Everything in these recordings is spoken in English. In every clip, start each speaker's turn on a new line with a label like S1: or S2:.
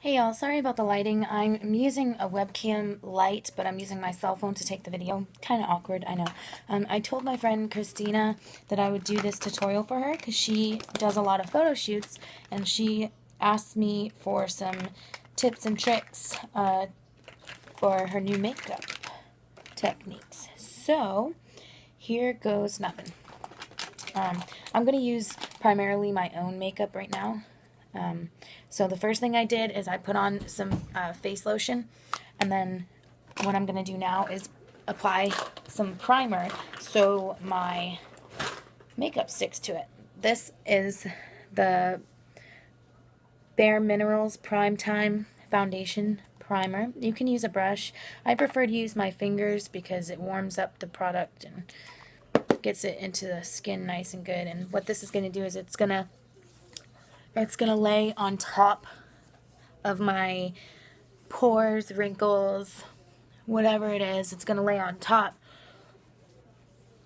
S1: Hey y'all, sorry about the lighting. I'm using a webcam light, but I'm using my cell phone to take the video. Kind of awkward, I know. I told my friend Kristina that I would do this tutorial for her because she does a lot of photo shoots, and she asked me for some tips and tricks for her new makeup techniques. So, here goes nothing. I'm going to use primarily my own makeup right now. So the first thing I did is I put on some face lotion, and then what I'm going to do now is apply some primer so my makeup sticks to it. This is the Bare Minerals Prime Time Foundation Primer. You can use a brush. I prefer to use my fingers because it warms up the product and gets it into the skin nice and good. And what this is going to do is it's going to lay on top of my pores, wrinkles, whatever it is. It's going to lay on top.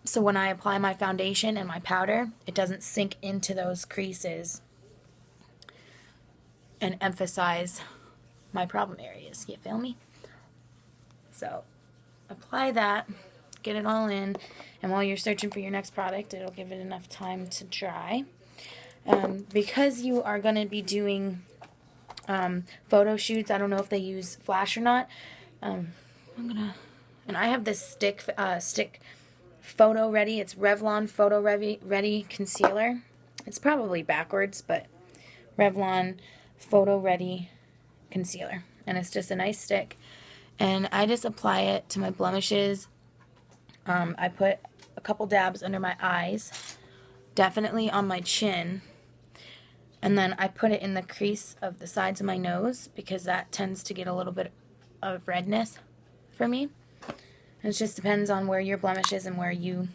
S1: So when I apply my foundation and my powder, it doesn't sink into those creases and emphasize my problem areas. You feel me? So apply that, get it all in, and while you're searching for your next product, it'll give it enough time to dry. Because you are going to be doing photo shoots, I don't know if they use flash or not. And I have this stick Photo Ready. It's Revlon Photo Ready Concealer. It's probably backwards, but Revlon Photo Ready Concealer. And it's just a nice stick. And I just apply it to my blemishes. I put a couple dabs under my eyes, definitely on my chin. And then I put it in the crease of the sides of my nose because that tends to get a little bit of redness for me. And it just depends on where your blemish is and where you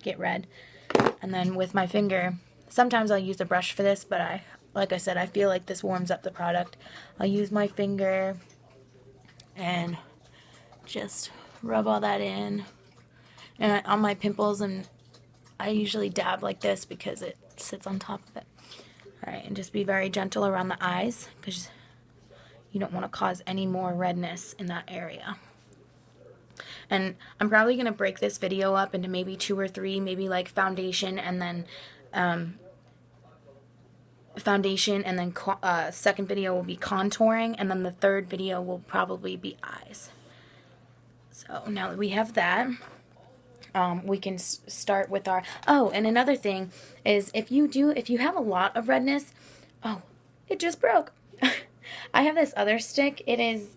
S1: get red. And then with my finger, sometimes I'll use a brush for this, but like I said, I feel like this warms up the product. I'll use my finger and just rub all that in. And on my pimples, and I usually dab like this because it sits on top of it. Alright, and just be very gentle around the eyes because you don't want to cause any more redness in that area. And I'm probably going to break this video up into maybe 2 or 3, maybe like foundation and then second video will be contouring, and then the third video will probably be eyes. So now that we have that, we can start with our, and another thing is if you have a lot of redness, it just broke. I have this other stick. It is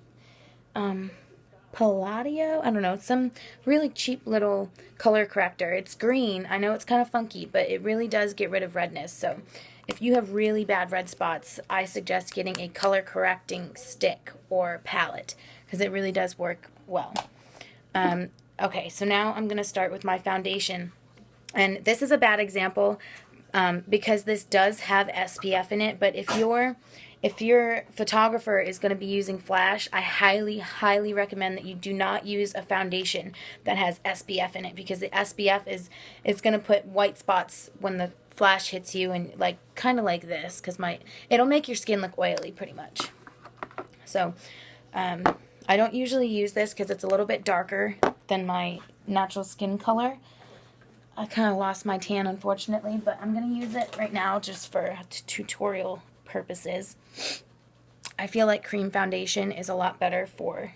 S1: Palladio. I don't know. It's some really cheap little color corrector. It's green. I know it's kind of funky, but it really does get rid of redness. So if you have really bad red spots, I suggest getting a color correcting stick or palette because it really does work well. Okay, so now I'm going to start with my foundation. And this is a bad example because this does have SPF in it, but if your photographer is going to be using flash, I highly, highly recommend that you do not use a foundation that has SPF in it because the SPF is going to put white spots when the flash hits you, and like kind of like this because it'll make your skin look oily pretty much. So I don't usually use this because it's a little bit darker than my natural skin color. I kind of lost my tan, unfortunately, but I'm going to use it right now just for tutorial purposes. I feel like cream foundation is a lot better for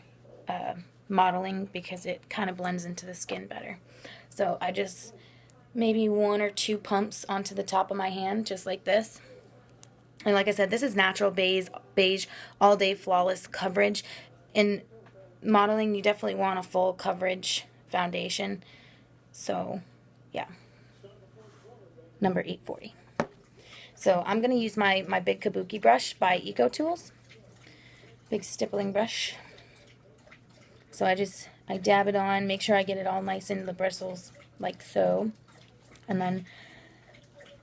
S1: modeling because it kind of blends into the skin better. So I just maybe 1 or 2 pumps onto the top of my hand, just like this. And like I said, this is natural beige all day flawless coverage. In modeling, you definitely want a full coverage foundation. So, yeah. Number 840. So, I'm going to use my big kabuki brush by Eco Tools. Big stippling brush. So, I dab it on, make sure I get it all nice into the bristles, like so. And then,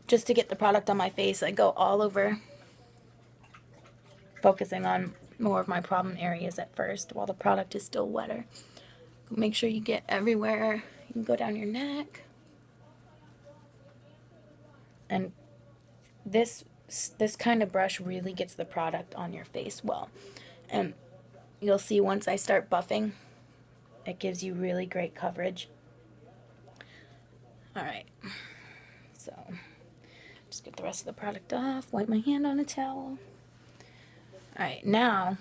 S1: just to get the product on my face, I go all over, focusing on more of my problem areas at first while the product is still wetter. Make sure you get everywhere. You can go down your neck. And this this kind of brush really gets the product on your face well. And you'll see once I start buffing, it gives you really great coverage. Alright, so just get the rest of the product off, wipe my hand on a towel. Alright, now,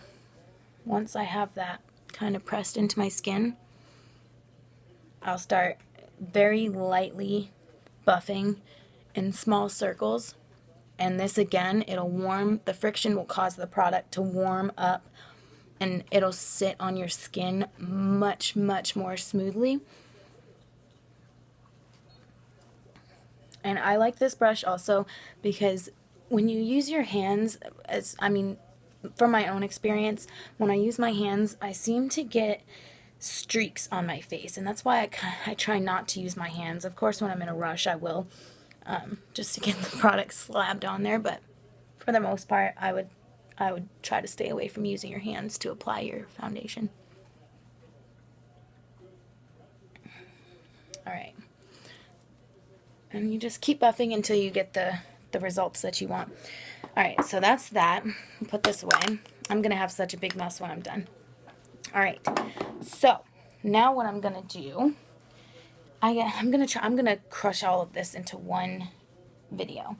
S1: once I have that kind of pressed into my skin, I'll start very lightly buffing in small circles. And this again, it'll warm, the friction will cause the product to warm up and it'll sit on your skin much, much more smoothly. And I like this brush also because when you use your hands, from my own experience, when I use my hands, I seem to get streaks on my face, and that's why I try not to use my hands. Of course, when I'm in a rush, I will, just to get the product slabbed on there, but for the most part, I would try to stay away from using your hands to apply your foundation. Alright. And you just keep buffing until you get the results that you want. Alright, so that's that. Put this away. I'm going to have such a big mess when I'm done. Alright, so now what I'm going to do, I'm going to crush all of this into one video.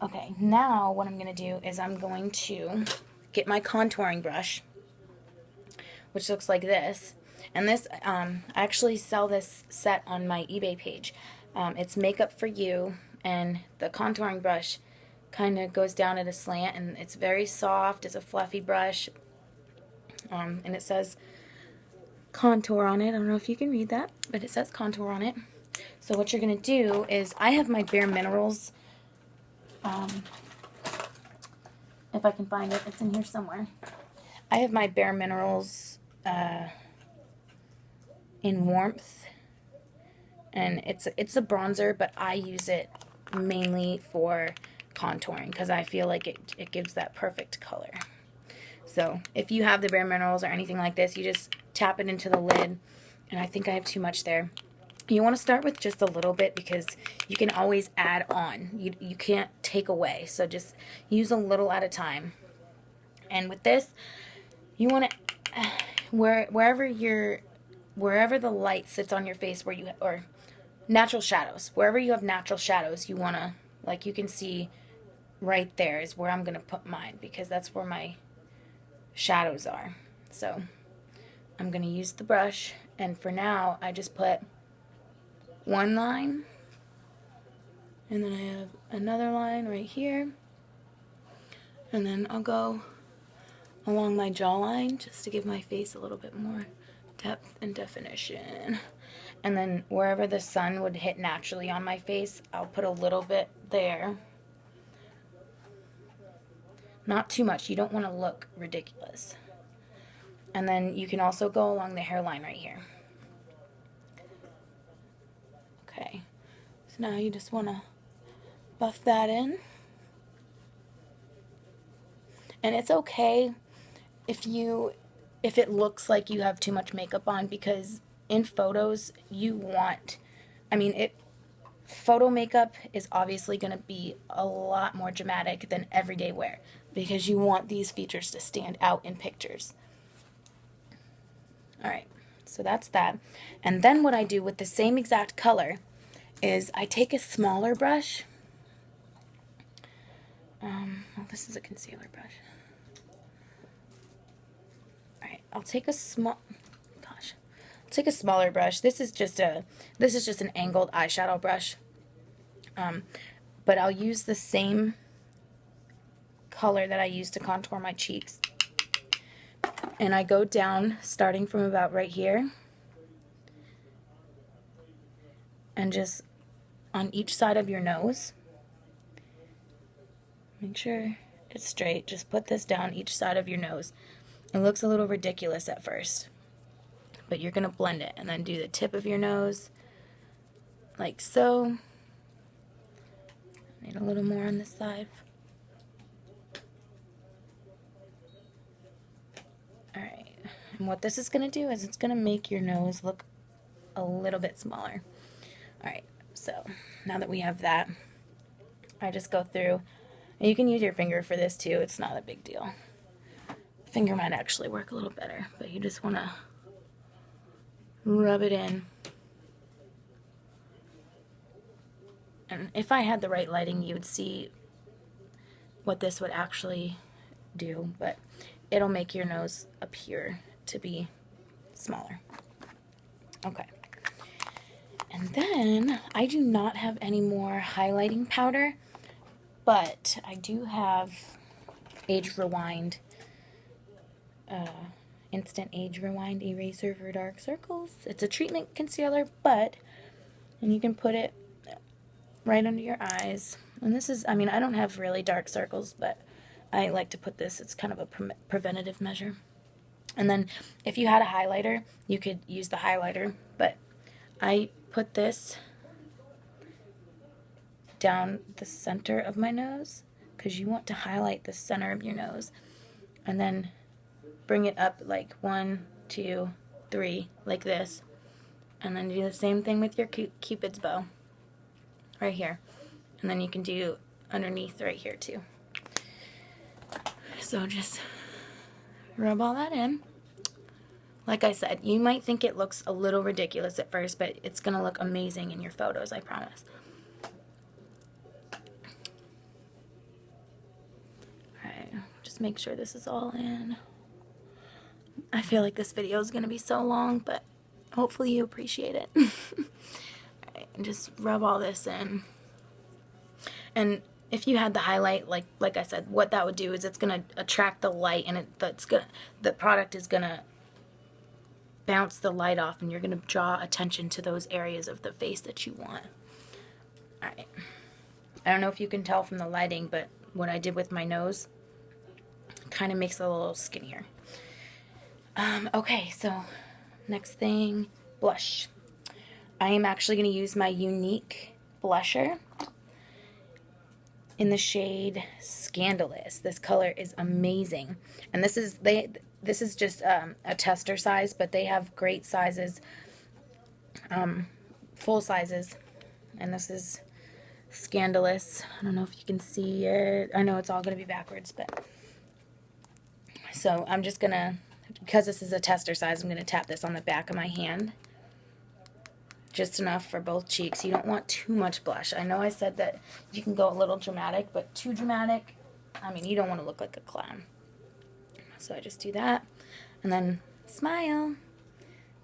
S1: Okay, now what I'm going to do is I'm going to get my contouring brush, which looks like this. And this, I actually sell this set on my eBay page. It's Makeup for You, and the contouring brush kind of goes down at a slant, and it's very soft. It's a fluffy brush, and it says contour on it. I don't know if you can read that, but it says contour on it. So what you're going to do is, I have my Bare Minerals, if I can find it, it's in here somewhere. I have my Bare Minerals in Warmth, and it's a bronzer, but I use it mainly for contouring because I feel like it gives that perfect color. So if you have the Bare Minerals or anything like this, you just tap it into the lid, and I think I have too much there. You want to start with just a little bit because you can always add on. You can't take away, so just use a little at a time. And with this, you want to wherever the light sits on your face, or natural shadows, wherever you have natural shadows, you want to, like you can see right there is where I'm going to put mine because that's where my shadows are. So I'm going to use the brush, and for now I just put one line, and then I have another line right here, and then I'll go along my jawline just to give my face a little bit more depth and definition. And then wherever the sun would hit naturally on my face, I'll put a little bit there. Not too much. You don't want to look ridiculous. And then you can also go along the hairline right here. Okay. So now you just want to buff that in. And it's okay if it looks like you have too much makeup on, because in photos photo makeup is obviously going to be a lot more dramatic than everyday wear because you want these features to stand out in pictures. Alright, so that's that. And then what I do with the same exact color is I take a smaller brush. Well, this is a concealer brush. Alright, I'll take a smaller brush. This is just an angled eyeshadow brush. But I'll use the same color that I use to contour my cheeks. And I go down starting from about right here. And just on each side of your nose. Make sure it's straight. Just put this down each side of your nose. It looks a little ridiculous at first, but you're going to blend it, and then do the tip of your nose like so. Need a little more on this side. Alright, and what this is going to do is it's going to make your nose look a little bit smaller. Alright, so now that we have that, I just go through. You can use your finger for this too. It's not a big deal. Finger might actually work a little better, but you just want to rub it in. And if I had the right lighting, you would see what this would actually do, but it'll make your nose appear to be smaller. Okay. And then I do not have any more highlighting powder, but I do have Age Rewind, Instant Age Rewind Eraser for Dark Circles. It's a treatment concealer, and you can put it right under your eyes. And this is, I mean, I don't have really dark circles, but I like to put this. It's kind of a preventative measure. And then if you had a highlighter, you could use the highlighter, but I put this down the center of my nose because you want to highlight the center of your nose, and then bring it up like 1, 2, 3, like this, and then do the same thing with your Cupid's bow right here, and then you can do underneath right here too. So just rub all that in. Like I said, you might think it looks a little ridiculous at first, but it's going to look amazing in your photos, I promise. Alright, just make sure this is all in. I feel like this video is going to be so long, but hopefully you appreciate it. Alright, and just rub all this in. And if you had the highlight, like I said, what that would do is it's going to attract the light, and the product is going to bounce the light off, and you're going to draw attention to those areas of the face that you want. Alright. I don't know if you can tell from the lighting, but what I did with my nose kind of makes it a little skinnier. Okay, so next thing, blush. I am actually going to use my Unique blusher in the shade Scandalous. This color is amazing. And this is just a tester size, but they have great sizes, full sizes. And this is Scandalous. I don't know if you can see it. I know it's all going to be backwards, but so I'm just going to, because this is a tester size, I'm going to tap this on the back of my hand. Just enough for both cheeks. You don't want too much blush. I know I said that you can go a little dramatic, but too dramatic, I mean, you don't want to look like a clown. So I just do that, and then smile.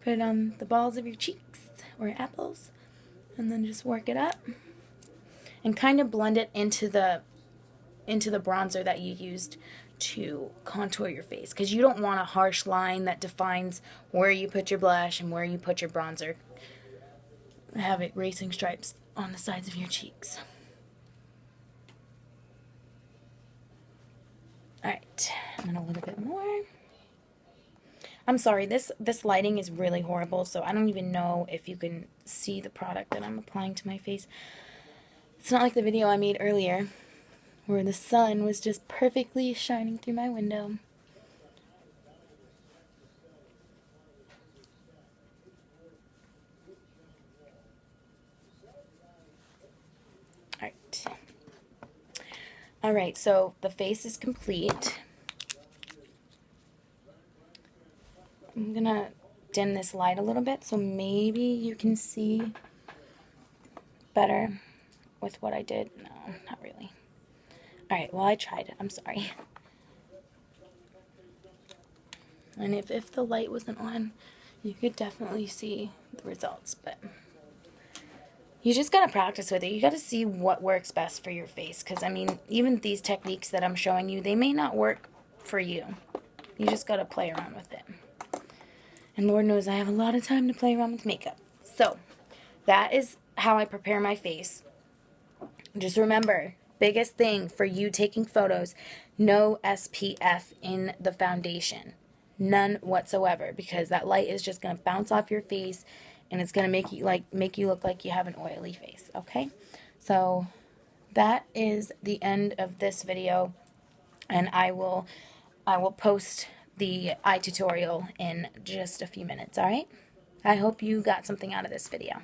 S1: Put it on the balls of your cheeks or your apples, and then just work it up, and kind of blend it into the bronzer that you used to contour your face, because you don't want a harsh line that defines where you put your blush and where you put your bronzer. Have it racing stripes on the sides of your cheeks. Alright, and then a little bit more. I'm sorry, this lighting is really horrible, so I don't even know if you can see the product that I'm applying to my face. It's not like the video I made earlier, where the sun was just perfectly shining through my window. Alright, so the face is complete. I'm gonna dim this light a little bit so maybe you can see better with what I did. No, not really. Alright, well, I tried it. I'm sorry. And if the light wasn't on, you could definitely see the results, but you just gotta practice with it. You gotta see what works best for your face, because, I mean, even these techniques that I'm showing you, they may not work for you. You just gotta play around with it. And Lord knows I have a lot of time to play around with makeup. So, that is how I prepare my face. Just remember, biggest thing for you taking photos, no SPF in the foundation. None whatsoever, because that light is just gonna bounce off your face, and it's going to make you look like you have an oily face, okay? So that is the end of this video, and I will post the eye tutorial in just a few minutes, all right? I hope you got something out of this video.